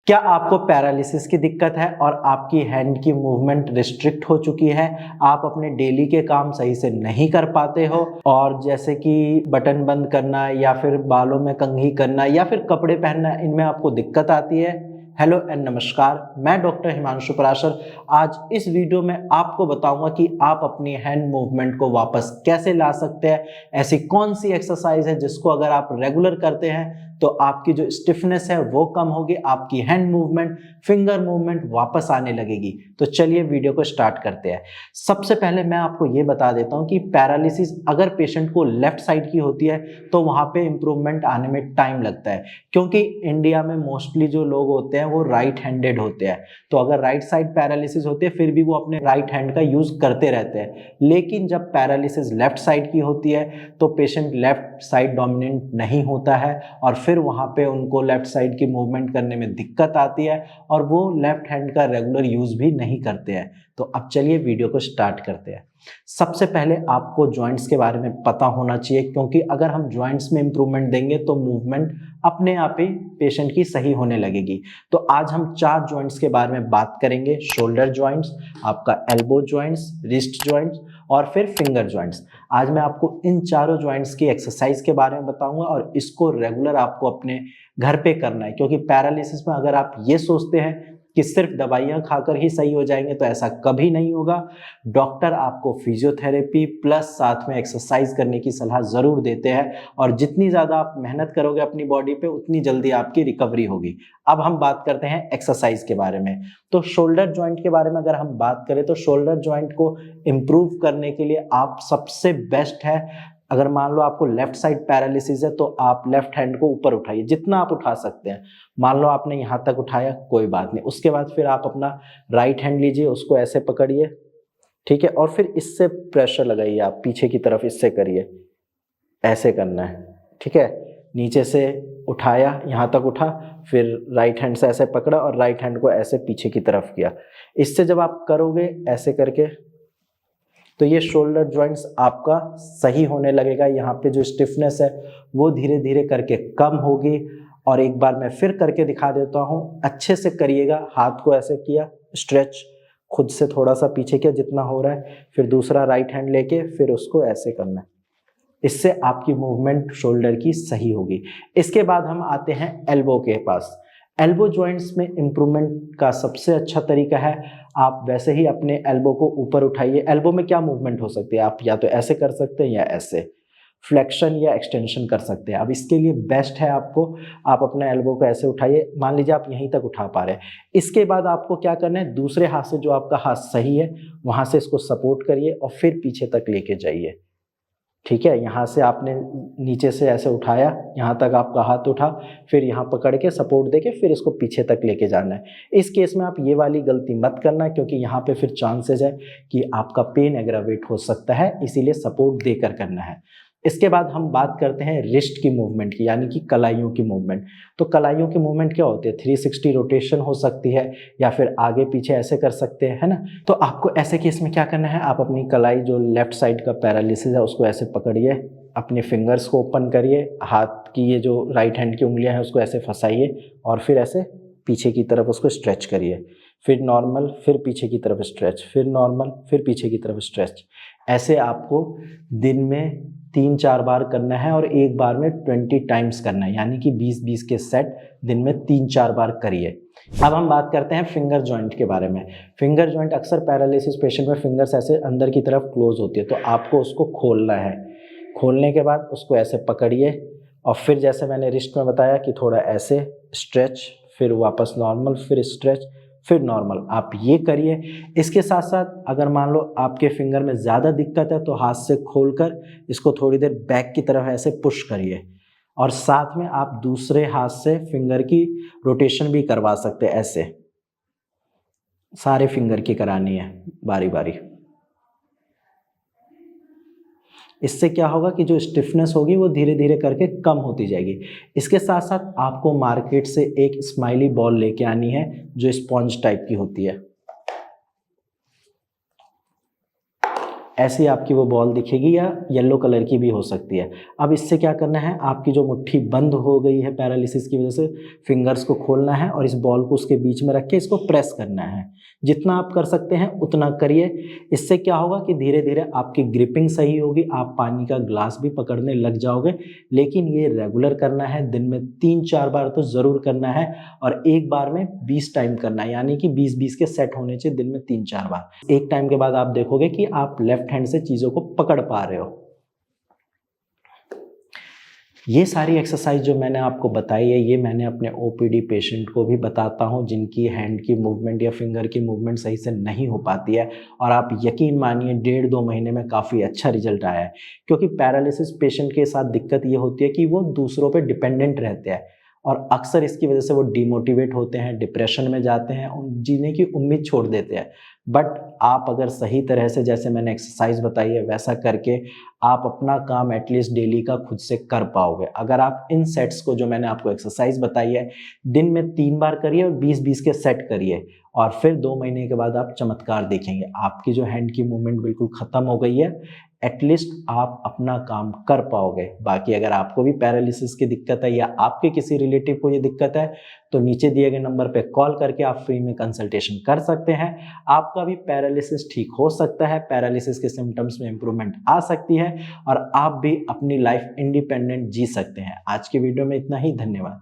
क्या आपको पैरालिसिस की दिक्कत है और आपकी हैंड की मूवमेंट रिस्ट्रिक्ट हो चुकी है, आप अपने डेली के काम सही से नहीं कर पाते हो और जैसे कि बटन बंद करना या फिर बालों में कंघी करना या फिर कपड़े पहनना, इनमें आपको दिक्कत आती है? हेलो एंड नमस्कार, मैं डॉक्टर हिमांशु पराशर। आज इस वीडियो में आपको बताऊंगा कि आप अपनी हैंड मूवमेंट को वापस कैसे ला सकते हैं। ऐसी कौन सी एक्सरसाइज है जिसको अगर आप रेगुलर करते हैं तो आपकी जो स्टिफनेस है वो कम होगी, आपकी हैंड मूवमेंट, फिंगर मूवमेंट वापस आने लगेगी। तो चलिए वीडियो को स्टार्ट करते हैं। सबसे पहले मैं आपको ये बता देता हूँ कि पैरालिसिस अगर पेशेंट को लेफ्ट साइड की होती है तो वहाँ पे इम्प्रूवमेंट आने में टाइम लगता है, क्योंकि इंडिया में मोस्टली जो लोग होते हैं वो राइट हैंडेड होते हैं। तो अगर राइट साइड पैरालिसिस होती है फिर भी वो अपने राइट हैंड का यूज करते रहते हैं, लेकिन जब पैरालिसिस लेफ्ट साइड की होती है तो पेशेंट लेफ्ट साइड डोमिनेंट नहीं होता है और फिर वहाँ पे उनको लेफ्ट साइड की मूवमेंट करने में दिक्कत आती है और वो लेफ्ट हैंड का रेगुलर यूज भी नहीं करते हैं। तो अब चलिए वीडियो को स्टार्ट करते हैं। सबसे पहले आपको जॉइंट्स के बारे में पता होना चाहिए, क्योंकि अगर हम जॉइंट्स में इंप्रूवमेंट देंगे तो मूवमेंट अपने आप ही पेशेंट की सही होने लगेगी। तो आज हम 4 जॉइंट्स के बारे में बात करेंगे: शोल्डर जॉइंट्स, आपका एल्बो जॉइंट्स, रिस्ट जॉइंट्स और फिर फिंगर जॉइंट्स। आज मैं आपको इन चारों जॉइंट्स की एक्सरसाइज के बारे में बताऊंगा और इसको रेगुलर आपको अपने घर पे करना है, क्योंकि पैरालिसिस में अगर आप ये सोचते हैं कि सिर्फ दवाइयां खाकर ही सही हो जाएंगे तो ऐसा कभी नहीं होगा। डॉक्टर आपको फिजियोथेरेपी प्लस साथ में एक्सरसाइज करने की सलाह जरूर देते हैं और जितनी ज्यादा आप मेहनत करोगे अपनी बॉडी पे उतनी जल्दी आपकी रिकवरी होगी। अब हम बात करते हैं एक्सरसाइज के बारे में। तो शोल्डर जॉइंट के बारे में अगर हम बात करें तो शोल्डर जॉइंट को इम्प्रूव करने के लिए आप सबसे बेस्ट है, अगर मान लो आपको लेफ्ट साइड पैरालिसिस है तो आप लेफ्ट हैंड को ऊपर उठाइए जितना आप उठा सकते हैं। मान लो आपने यहाँ तक उठाया, कोई बात नहीं, उसके बाद फिर आप अपना राइट हैंड लीजिए, उसको ऐसे पकड़िए, ठीक है, और फिर इससे प्रेशर लगाइए, आप पीछे की तरफ इससे करिए, ऐसे करना है, ठीक है। नीचे से उठाया, यहाँ तक उठा, फिर राइट हैंड से ऐसे पकड़ा और राइट हैंड को ऐसे पीछे की तरफ किया। इससे जब आप करोगे ऐसे करके तो ये शोल्डर जॉइंट्स आपका सही होने लगेगा। यहाँ पे जो स्टिफनेस है वो धीरे धीरे करके कम होगी। और एक बार मैं फिर करके दिखा देता हूँ, अच्छे से करिएगा। हाथ को ऐसे किया, स्ट्रेच, खुद से थोड़ा सा पीछे किया जितना हो रहा है, फिर दूसरा राइट हैंड लेके फिर उसको ऐसे करना है। इससे आपकी मूवमेंट शोल्डर की सही होगी। इसके बाद हम आते हैं एल्बो के पास। एल्बो जॉइंट्स में इंप्रूवमेंट का सबसे अच्छा तरीका है, आप वैसे ही अपने एल्बो को ऊपर उठाइए। एल्बो में क्या मूवमेंट हो सकती है, आप या तो ऐसे कर सकते हैं या ऐसे, फ्लेक्शन या एक्सटेंशन कर सकते हैं। अब इसके लिए बेस्ट है आपको, आप अपने एल्बो को ऐसे उठाइए, मान लीजिए आप यहीं तक उठा पा रहे हैं। इसके बाद आपको क्या करना है, दूसरे हाथ से, जो आपका हाथ सही है वहां से इसको सपोर्ट करिए और फिर पीछे तक लेके जाइए, ठीक है। यहाँ से आपने नीचे से ऐसे उठाया, यहाँ तक आपका हाथ उठा, फिर यहाँ पकड़ के सपोर्ट देके फिर इसको पीछे तक लेके जाना है। इस केस में आप ये वाली गलती मत करना, क्योंकि यहाँ पे फिर चांसेस है कि आपका पेन एग्रावेट हो सकता है, इसीलिए सपोर्ट देकर करना है। इसके बाद हम बात करते हैं रिस्ट की मूवमेंट की, यानी कि कलाइयों की मूवमेंट। तो कलाइयों की मूवमेंट क्या होती है, 360 रोटेशन हो सकती है या फिर आगे पीछे ऐसे कर सकते हैं, है ना। तो आपको ऐसे केस में क्या करना है, आप अपनी कलाई, जो लेफ्ट साइड का पैरालिसिस है, उसको ऐसे पकड़िए, अपने फिंगर्स को ओपन करिए, हाथ की ये जो राइट हैंड की उंगलियां हैं उसको ऐसे फंसाइए और फिर ऐसे पीछे की तरफ उसको स्ट्रेच करिए, फिर नॉर्मल, फिर पीछे की तरफ स्ट्रेच, फिर नॉर्मल, फिर पीछे की तरफ स्ट्रेच। ऐसे आपको दिन में 3-4 बार करना है और एक बार में 20 टाइम्स करना है, यानी कि 20-20 के सेट दिन में 3-4 बार करिए। अब हम बात करते हैं फिंगर जॉइंट के बारे में। फिंगर जॉइंट अक्सर पैरालिसिस पेशेंट में फिंगर्स ऐसे अंदर की तरफ क्लोज होती है, तो आपको उसको खोलना है। खोलने के बाद उसको ऐसे पकड़िए और फिर जैसे मैंने रिस्ट में बताया कि थोड़ा ऐसे स्ट्रेच, फिर वापस नॉर्मल, फिर स्ट्रेच, फिर नॉर्मल, आप ये करिए। इसके साथ साथ अगर मान लो आपके फिंगर में ज़्यादा दिक्कत है तो हाथ से खोलकर इसको थोड़ी देर बैक की तरफ ऐसे पुश करिए और साथ में आप दूसरे हाथ से फिंगर की रोटेशन भी करवा सकते हैं। ऐसे सारे फिंगर की करानी है बारी बारी। इससे क्या होगा कि जो स्टिफनेस होगी वो धीरे धीरे करके कम होती जाएगी। इसके साथ साथ आपको मार्केट से एक स्माइली बॉल लेके आनी है जो स्पॉन्ज टाइप की होती है। ऐसी आपकी वो बॉल दिखेगी या येलो कलर की भी हो सकती है। अब इससे क्या करना है, आपकी जो मुट्ठी बंद हो गई है पैरालिसिस की वजह से, फिंगर्स को खोलना है और इस बॉल को उसके बीच में रख के इसको प्रेस करना है। जितना आप कर सकते हैं उतना करिए। इससे क्या होगा कि धीरे धीरे आपकी ग्रिपिंग सही होगी, आप पानी का ग्लास भी पकड़ने लग जाओगे। लेकिन ये रेगुलर करना है, दिन में 3-4 बार तो ज़रूर करना है और एक बार में 20 टाइम करना है, यानी कि 20-20 के सेट होने चाहिए दिन में 3-4 बार। एक टाइम के बाद आप देखोगे कि आप लेफ्ट हैंड से चीज़ों को पकड़ पा रहे हो। ये सारी एक्सरसाइज जो मैंने आपको बताई है, ये मैंने अपने ओपीडी पेशेंट को भी बताता हूँ जिनकी हैंड की मूवमेंट या फिंगर की मूवमेंट सही से नहीं हो पाती है, और आप यकीन मानिए 1.5-2 महीने में काफ़ी अच्छा रिजल्ट आया है। क्योंकि पैरालिसिस पेशेंट के साथ दिक्कत ये होती है कि वो दूसरों पे डिपेंडेंट रहते हैं और अक्सर इसकी वजह से वो डिमोटिवेट होते हैं, डिप्रेशन में जाते हैं, जीने की उम्मीद छोड़ देते हैं। बट आप अगर सही तरह से, जैसे मैंने एक्सरसाइज बताई है, वैसा करके आप अपना काम एटलीस्ट डेली का खुद से कर पाओगे। अगर आप इन सेट्स को, जो मैंने आपको एक्सरसाइज बताई है, दिन में 3 बार करिए और 20-20 के सेट करिए, और फिर 2 महीने के बाद आप चमत्कार देखेंगे। आपकी जो हैंड की मूवमेंट बिल्कुल ख़त्म हो गई है, एटलीस्ट आप अपना काम कर पाओगे। बाकी अगर आपको भी पैरालिसिस की दिक्कत है या आपके किसी रिलेटिव को ये दिक्कत है, तो नीचे दिए गए नंबर पे कॉल करके आप फ्री में कंसल्टेशन कर सकते हैं। आपका भी पैरालिसिस ठीक हो सकता है, पैरालिसिस के सिम्टम्स में इंप्रूवमेंट आ सकती है और आप भी अपनी लाइफ इंडिपेंडेंट जी सकते हैं। आज की वीडियो में इतना ही, धन्यवाद।